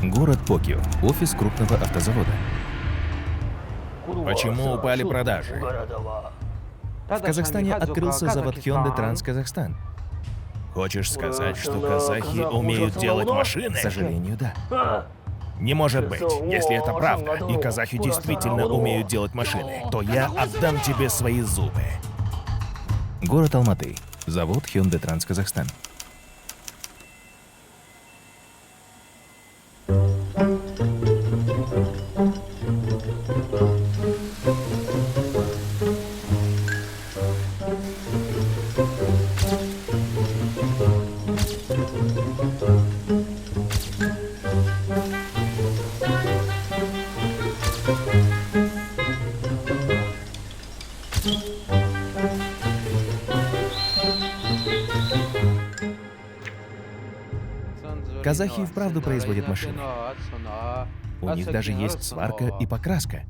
Город Токио. Офис крупного автозавода. Почему упали продажи? В Казахстане открылся завод Hyundai Транс Казахстан. Хочешь сказать, что казахи умеют делать машины? К сожалению, да. Не может быть. Если это правда, и казахи действительно умеют делать машины, то я отдам тебе свои зубы. Город Алматы. Завод Hyundai Транс Казахстан. Казахи и вправду производят машины. У них даже есть сварка и покраска.